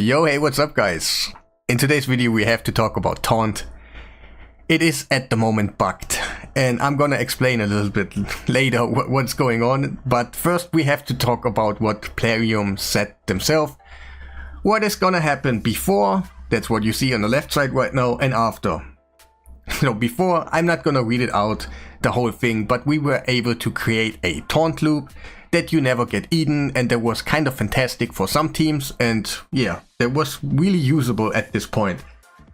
Yo, hey, what's up guys? In today's video we have to talk about Taunt. It is at the moment bugged, and I'm gonna explain a little bit later what's going on, but first we have to talk about what Plarium said themselves. What is gonna happen before, that's what you see on the left side right now, and after. So before, I'm not gonna read it out, the whole thing, but we were able to create a taunt loop that you never get eaten, and that was kind of fantastic for some teams, and yeah, that was really usable at this point.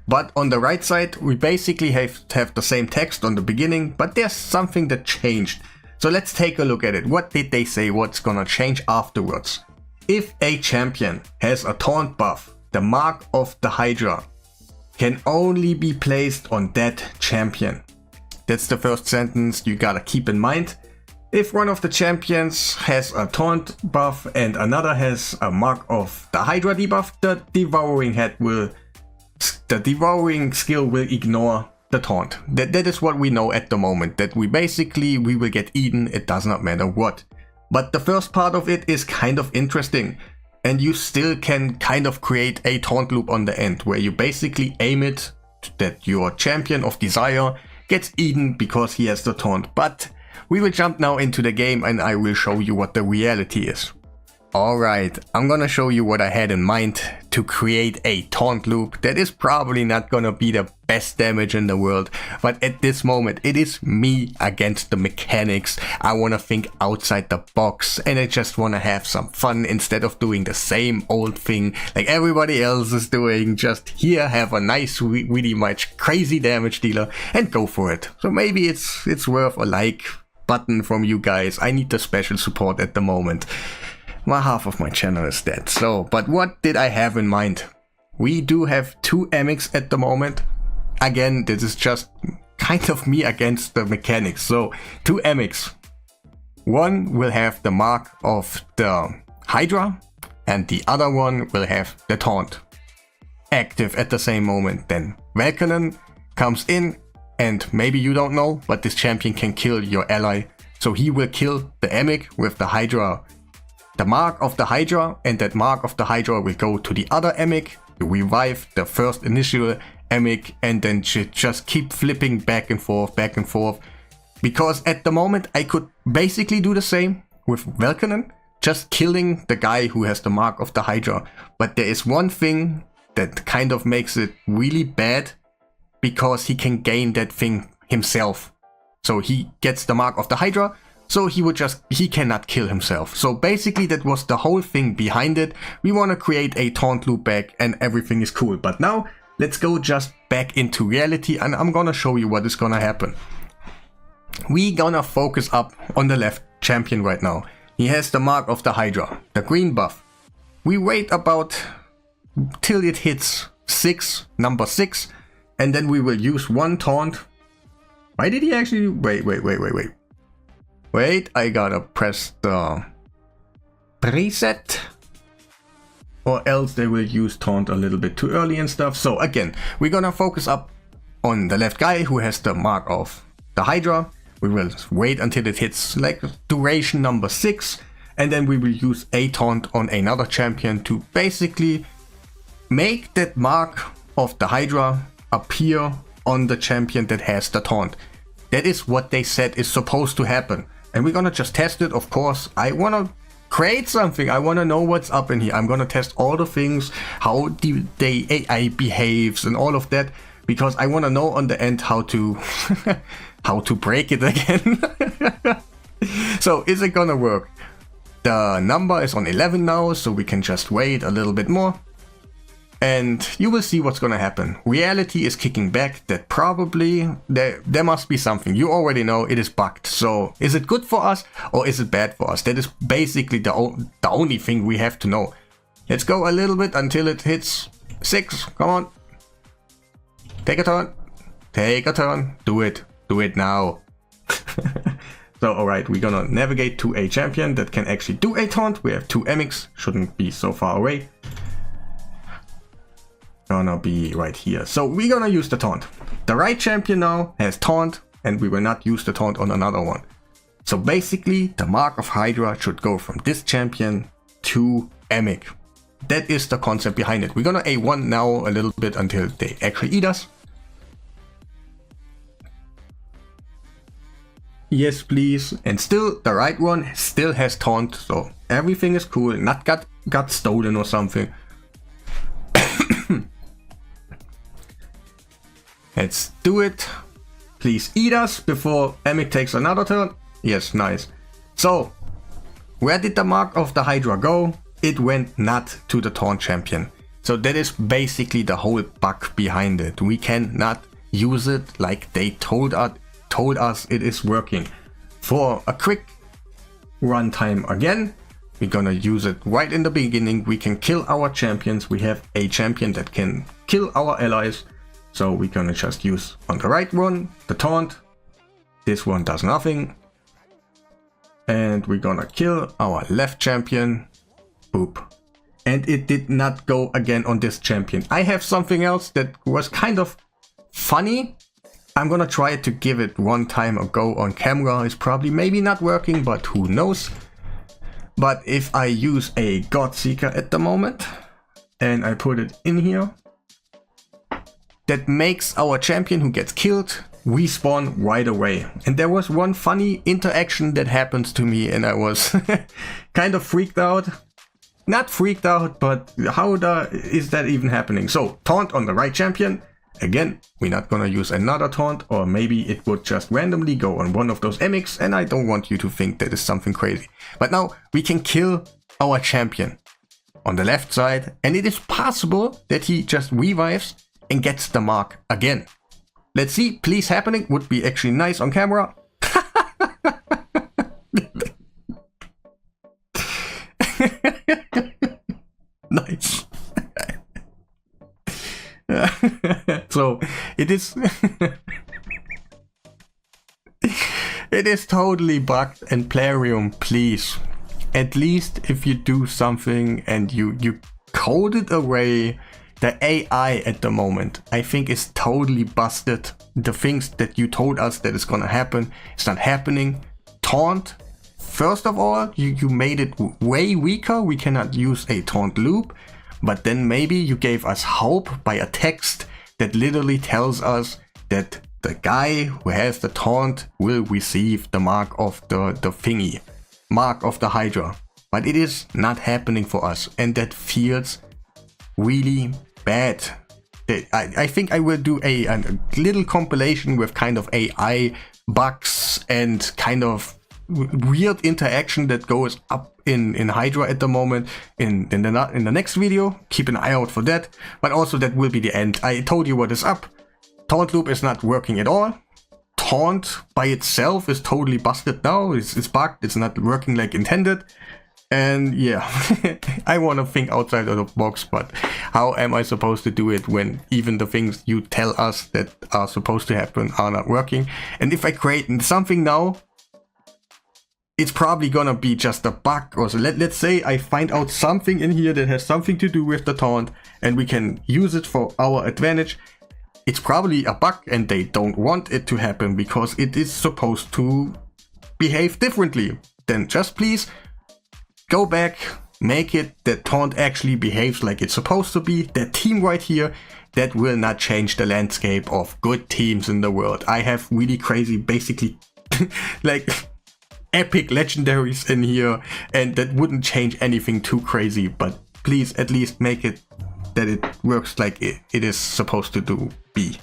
But on the right side, we basically have the same text on the beginning, but there's something that changed. So let's take a look at it. What did they say what's gonna change afterwards? If a champion has a taunt buff, the mark of the Hydra can only be placed on that champion. That's the first sentence you gotta keep in mind. If one of the champions has a taunt buff and another has a mark of the Hydra debuff, the devouring skill will ignore the taunt. That is what we know at the moment, that we will get eaten, it does not matter what. But the first part of it is kind of interesting, and you still can kind of create a taunt loop on the end, where you basically aim it that your champion of desire gets eaten because he has the taunt. But we will jump now into the game and I will show you what the reality is. Alright, I'm gonna show you what I had in mind to create a taunt loop that is probably not gonna be the best damage in the world, but at this moment it is me against the mechanics. I wanna think outside the box and I just wanna have some fun instead of doing the same old thing like everybody else is doing. Just here, have a nice, really much crazy damage dealer and go for it. So maybe it's worth a like button from you guys. I need the special support at the moment. Half of my channel is dead. So, but what did I have in mind? We do have two emics at the moment. Again, this is just kind of me against the mechanics. So, two emics. One will have the mark of the Hydra, and the other one will have the taunt active at the same moment. Then Valkynon comes in, and maybe you don't know, but this champion can kill your ally. So he will kill the emic with the Hydra, the mark of the Hydra, and that mark of the Hydra will go to the other emic, you revive the first initial emic, and then just keep flipping back and forth, because at the moment I could basically do the same with Valkynon, just killing the guy who has the mark of the Hydra. But there is one thing that kind of makes it really bad, because he can gain that thing himself. So he gets the mark of the Hydra, so he cannot kill himself. So basically that was the whole thing behind it. We want to create a taunt loop back and everything is cool. But now let's go just back into reality and I'm gonna show you what is gonna happen. We gonna focus up on the left champion right now. He has the mark of the Hydra, the green buff. We wait about till it hits number 6, and then we will use one taunt. Why did he actually... Wait, I gotta press the preset, or else they will use taunt a little bit too early and stuff. So again, we're gonna focus up on the left guy who has the mark of the Hydra. We will wait until it hits like duration number 6, and then we will use a taunt on another champion to basically make that mark of the Hydra appear on the champion that has the taunt. That is what they said is supposed to happen. And we're gonna just test it, of course. I wanna create something. I wanna know what's up in here. I'm gonna test all the things, how the AI behaves and all of that, because I wanna know on the end how to how to break it again. So is it gonna work? The number is on 11 now, so we can just wait a little bit more. And you will see what's gonna happen. Reality is kicking back, that probably there must be something. You already know it is bugged. So is it good for us or is it bad for us? That is basically the only thing we have to know. Let's go a little bit until it hits 6. Come on. Take a turn. Take a turn. Do it. Do it now. So alright, we're gonna navigate to a champion that can actually do a taunt. We have two emics. Shouldn't be so far away. Gonna be right here. So we're gonna use the taunt. The right champion now has taunt, and we will not use the taunt on another one. So basically the mark of Hydra should go from this champion to emic. that is the concept behind it. We're gonna A1 now a little bit until they actually eat us. Yes, please. And still, the right one still has taunt, so everything is cool. Not got stolen or something. Let's do it. Please eat us before Emic takes another turn. Yes, nice. So, where did the mark of the Hydra go? It went not to the Taunt champion. So that is basically the whole bug behind it. We cannot use it like they told us it is working. For a quick runtime again, we're gonna use it right in the beginning. We can kill our champions. We have a champion that can kill our allies. So we're gonna just use on the right one, the taunt. This one does nothing. And we're gonna kill our left champion. Boop. And it did not go again on this champion. I have something else that was kind of funny. I'm gonna try to give it one time a go on camera. It's probably maybe not working, but who knows. But if I use a Godseeker at the moment and I put it in here, that makes our champion who gets killed respawn right away. And there was one funny interaction that happened to me and I was kind of freaked out. Not freaked out, but how is that even happening? So, taunt on the right champion. Again, we're not gonna use another taunt, or maybe it would just randomly go on one of those emics, and I don't want you to think that is something crazy. But now we can kill our champion on the left side, and it is possible that he just revives and gets the mark again. Let's see, please happening, would be actually nice on camera. Nice. So it is it is totally bugged, and Plarium, please, at least if you do something and you code it away, the AI at the moment I think is totally busted. The things that you told us that is gonna happen, it's not happening. Taunt, first of all, you made it way weaker. We cannot use a taunt loop. But then maybe you gave us hope by a text that literally tells us that the guy who has the taunt will receive the mark of the thingy, mark of the Hydra. But it is not happening for us, and that feels really bad. I think I will do a little compilation with kind of AI bugs and kind of weird interaction that goes up in Hydra at the moment in the next video. Keep an eye out for that, but also that will be the end. I told you what is up. Taunt loop is not working at all. Taunt by itself is totally busted now. It's bugged, it's not working like intended. And yeah, I want to think outside of the box, but how am I supposed to do it when even the things you tell us that are supposed to happen are not working? And if I create something now, it's probably gonna be just a bug. Or so let's say I find out something in here that has something to do with the taunt and we can use it for our advantage. It's probably a bug and they don't want it to happen because it is supposed to behave differently. Then just please go back, make it that taunt actually behaves like it's supposed to be. That team right here, that will not change the landscape of good teams in the world. I have really crazy, basically like epic legendaries in here, and that wouldn't change anything too crazy, but please at least make it that it works like it is supposed to be.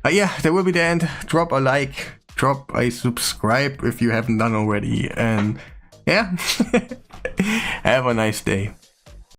Yeah, that will be the end. Drop a like, drop a subscribe if you haven't done already, and yeah, have a nice day.